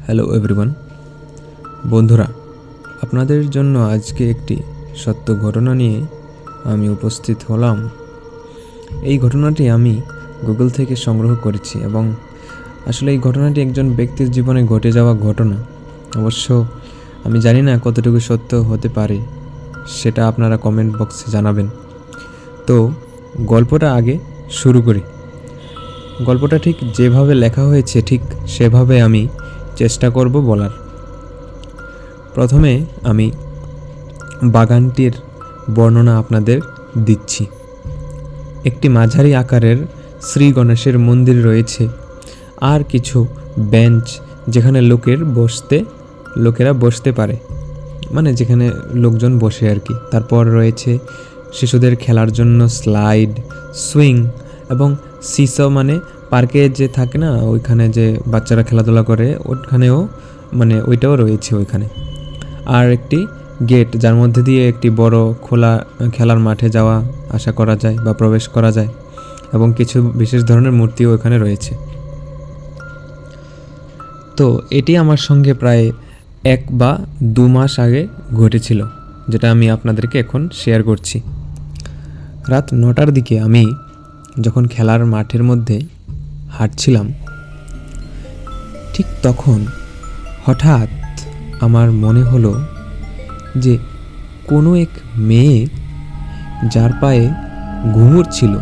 Hello everyone, বন্ধুরা, আপনাদের জন্য আজকে একটি সত্য ঘটনা নিয়ে আমি উপস্থিত হলাম। এই ঘটনাটি আমি গুগল থেকে সংগ্রহ করেছি এবং আসলে এই ঘটনাটি একজন ব্যক্তির জীবনে ঘটে যাওয়া ঘটনা। অবশ্য আমি জানি না কতটুকু সত্য হতে পারে, সেটা আপনারা কমেন্ট বক্সে জানাবেন। তো গল্পটা আগে শুরু করি। গল্পটা ঠিক যেভাবে লেখা হয়েছে ঠিক সেভাবে আমি চেষ্টা করব বলার। প্রথমে আমি বাগানটির বর্ণনা আপনাদের দিচ্ছি। একটি মাঝারি আকারের শ্রী গণেশের মন্দির রয়েছে, আর কিছু বেঞ্চ যেখানে লোকেরা বসতে পারে, মানে যেখানে লোকজন বসে আর কি। তারপর রয়েছে শিশুদের খেলার জন্য স্লাইড, সুইং এবং সিসো, মানে পার্কে যে থাকে না, ওইখানে যে বাচ্চারা খেলাধুলা করে, ওখানেও মানে ওইটাও রয়েছে ওইখানে। আর একটি গেট, যার মধ্যে দিয়ে একটি বড় খোলা খেলার মাঠে যাওয়া আসা করা যায় বা প্রবেশ করা যায়, এবং কিছু বিশেষ ধরনের মূর্তিও এখানে রয়েছে। তো এটি আমার সঙ্গে প্রায় 1 বা 2 মাস আগে ঘটেছিল, যেটা আমি আপনাদেরকে এখন শেয়ার করছি। রাত 9টার দিকে আমি যখন খেলার মাঠের মধ্যে হাঁটছিলাম, ঠিক তখন হঠাৎ আমার মনে হলো যে কোনো এক মেয়ে, যার পায়ে ঘুঙুর ছিল,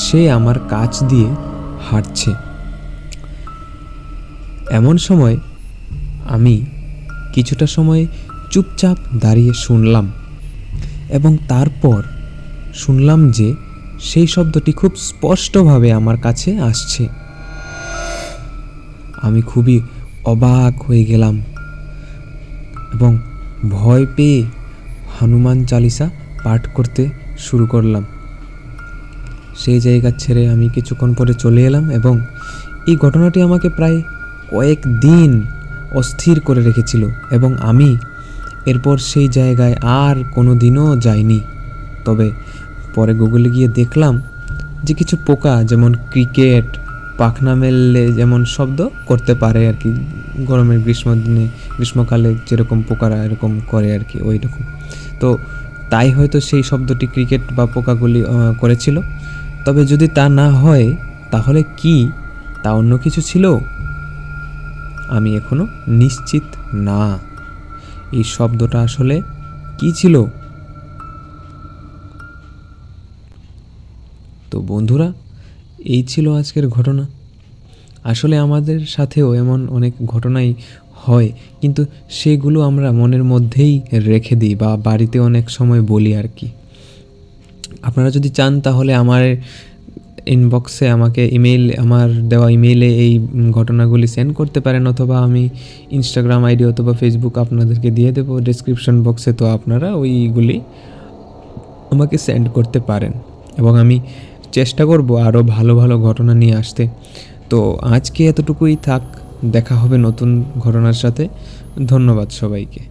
সে আমার কাছ দিয়ে হাঁটছে। এমন সময় আমি কিছুটা সময় চুপচাপ দাঁড়িয়ে শুনলাম, এবং তারপর শুনলাম যে সেই শব্দটি খুব স্পষ্টভাবে আমার কাছে আসছে। আমি খুবই অবাক হয়ে গেলাম এবং ভয় পেয়ে হনুমান চালিসা পাঠ করতে শুরু করলাম। সেই জায়গা ছেড়ে আমি কিছুক্ষণ পরে চলে এলাম, এবং এই ঘটনাটি আমাকে প্রায় কয়েকদিন অস্থির করে রেখেছিল, এবং আমি এরপর সেই জায়গায় আর কোনো দিনও যাইনি। তবে পরে গুগলে গিয়ে দেখলাম যে কিছু পোকা, যেমন ক্রিকেট, পাখনা মেললে যেমন শব্দ করতে পারে আর কি, গ্রীষ্মকালে যেরকম পোকারা এরকম করে আর কি, ওই রকম। তো তাই হয়তো সেই শব্দটি ক্রিকেট বা পোকাগুলি করেছিল। তবে যদি তা না হয়, তাহলে কি তা অন্য কিছু ছিল? আমি এখনো নিশ্চিত না এই শব্দটা আসলে কি ছিল। তো বন্ধুরা, এই ছিল আজকের ঘটনা। আসলে আমাদের সাথেও এমন অনেক ঘটনাই হয়, কিন্তু সেগুলো আমরা মনের মধ্যেই রেখে দিই বা বাড়িতে অনেক সময় বলি আর কি। আপনারা যদি চান তাহলে আমার ইনবক্সে আমাকে আমার দেওয়া ইমেইলে এই ঘটনাগুলি সেন্ড করতে পারেন, অথবা আমি ইনস্টাগ্রাম আইডি অথবা ফেসবুক আপনাদেরকে দিয়ে দেবো ডেসক্রিপশন বক্সে। তো আপনারা ওইগুলি আমাকে সেন্ড করতে পারেন, এবং আমি চেষ্টা করব আরও ভালো ভালো ঘটনা নিয়ে আসতে। তো আজকে এতটুকুই থাক, দেখা হবে নতুন ঘটনার সাথে। ধন্যবাদ সবাইকে।